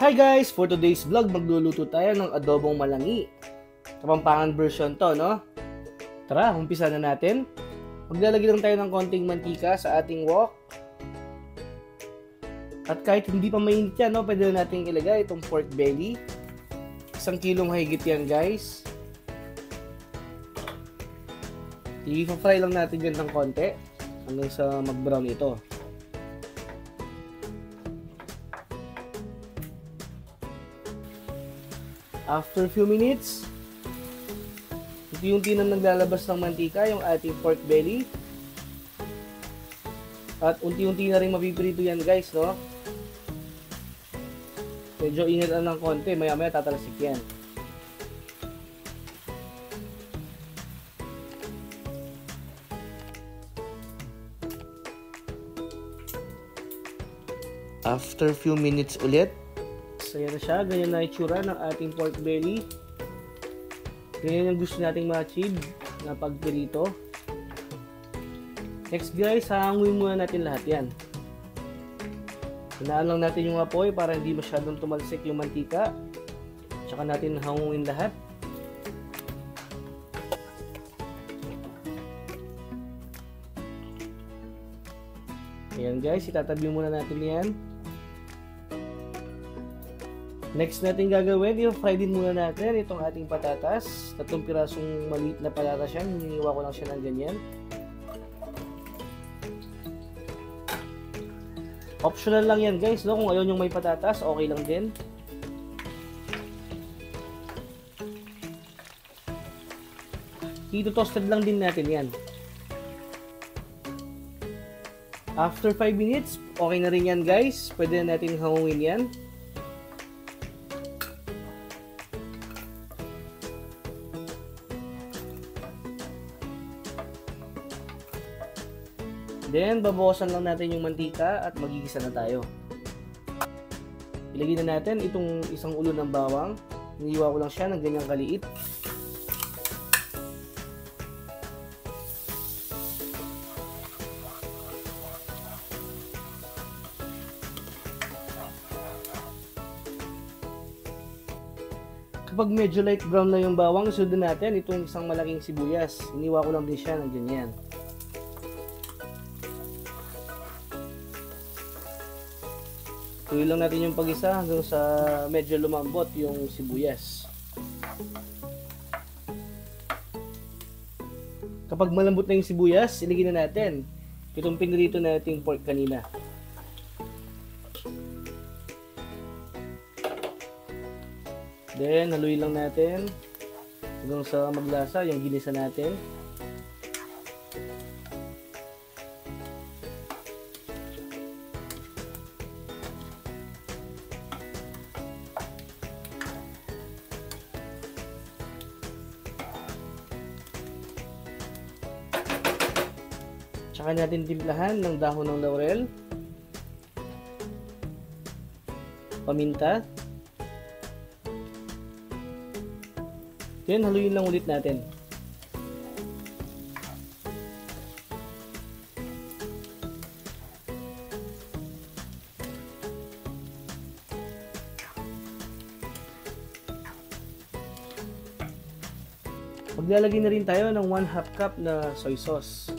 Hi guys! For today's vlog, magluluto tayo ng adobong malangi. Kapampangan version to, no? Tara, umpisa na natin. Maglalagay lang tayo ng konting mantika sa ating wok. At kahit hindi pa mainit yan, no, pwede na natin ilagay itong pork belly. 1 kilong higit yan, guys. I-fry lang natin yan ng konti hanggang sa mag-brown ito. After few minutes, unti-unti na naglalabas ng mantika yung ating pork belly. At unti-unti na rin mapiprito yan, guys, no? Medyo init lang ng konti, maya-maya tatalasik yan. After few minutes ulit, so yan na siya, ganyan na itsura ng ating pork belly. Ganyan yung gusto nating ma-achieve na pagpirito. Next guys, hahanguin muna natin lahat yan. Hinaan lang natin yung apoy para hindi masyadong tumalsik yung mantika. Tsaka natin hanguin lahat. Ayan guys, itatabi muna natin yan. Next natin gagawin, i-fry din muna natin itong ating patatas. 3 pirasong maliit na patatas yan. Hiniwa ko lang siya ng ganyan. Optional lang yan guys, no? Kung ayaw yung may patatas, okay lang din. Ito-toasted lang din natin yan. After 5 minutes, okay na rin yan guys. Pwede na natin hangungin yan. Then, babawasan lang natin yung mantika at magigisa na tayo. Ilagay na natin itong isang ulo ng bawang. Hiniwa ko lang siya ng ganyang kaliit. Kapag medyo light brown na yung bawang, sundan natin itong isang malaking sibuyas. Hiniwa ko lang din siya ng ganyan. Tuloy lang natin yung pag-isa hanggang sa medyo lumambot yung sibuyas. Kapag malambot na yung sibuyas, ilagay na natin itong pinirito nating pork kanina. Then, haluin lang natin hanggang sa maglasa yung ginisa natin. Tsaka natin timplahan ng dahon ng laurel, paminta. Then haluin lang ulit natin. Maglalagay na rin tayo ng 1/2 cup na soy sauce.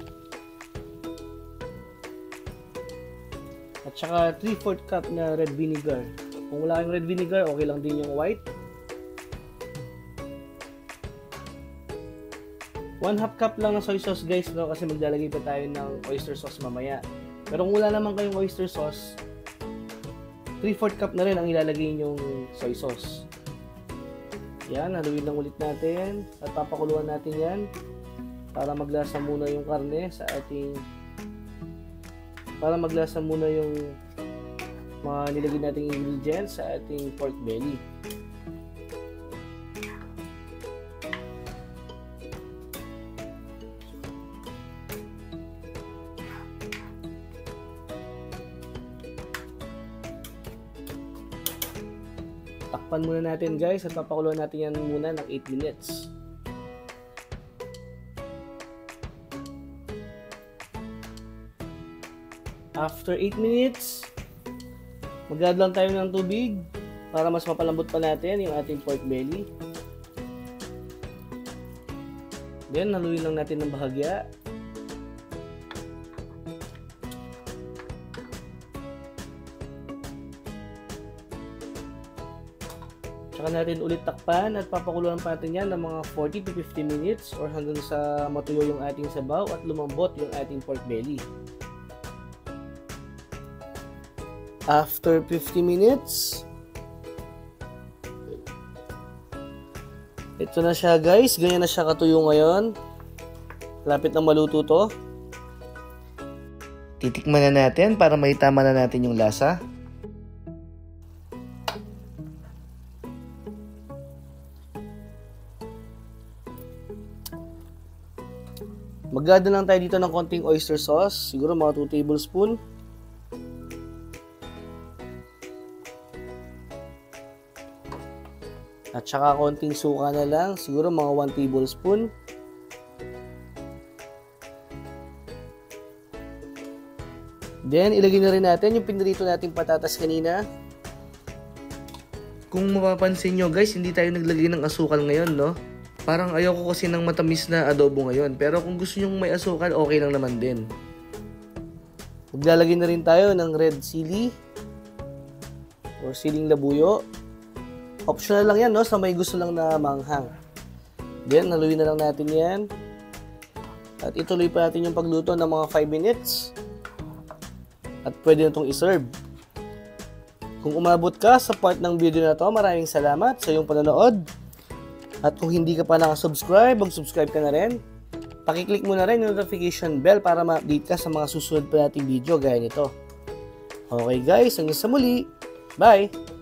At saka 3/4 cup na red vinegar. Kung wala kayong red vinegar, okay lang din yung white. 1/2 cup lang ng soy sauce guys, no? Kasi maglalagay pa tayo ng oyster sauce mamaya. Pero kung wala naman kayong oyster sauce, 3/4 cup na rin ang ilalagay yung soy sauce. Yan, haluin lang ulit natin. At papakuluan natin yan para maglasa muna yung karne sa ating mga nilagay nating ingredients sa ating pork belly. Tatakpan muna natin guys at papakuluan natin yan muna ng 8 minutes. After 8 minutes, mag-add lang tayo ng tubig para mas mapalambot pa natin yung ating pork belly. Then, haluin lang natin ng bahagya. Tsaka natin ulit takpan at papakuluan pa natin yan ng mga 40 to 50 minutes or hanggang sa matuyo yung ating sabaw at lumambot yung ating pork belly. After 50 minutes, ito na siya guys, ganyan na siya katuyo ngayon. Lapit na maluto to. Titikman na natin para maitama na natin yung lasa. Mag-add lang tayo dito ng konting oyster sauce, siguro mga 2 tablespoon. At saka konting suka na lang, siguro mga 1 tablespoon. Then, ilagay na rin natin yung pinirito nating patatas kanina. Kung mapapansin nyo guys, hindi tayo naglagay ng asukal ngayon, no? Parang ayoko kasi ng matamis na adobo ngayon. Pero kung gusto nyo may asukal, okay lang naman din. Maglalagay na rin tayo ng red chili or siling labuyo. Optional lang yan, no? Sa may gusto lang na manghang. Then, haluin na lang natin yan. At ituloy pa natin yung pagluto ng mga 5 minutes. At pwede na itong iserve. Kung umabot ka sa part ng video na to, maraming salamat sa iyong panonood. At kung hindi ka pa nakasubscribe, mag-subscribe ka na rin. Pakiclick mo na rin yung notification bell para ma-update ka sa mga susunod pa nating video gaya nito. Okay guys, hanggang sa muli. Bye!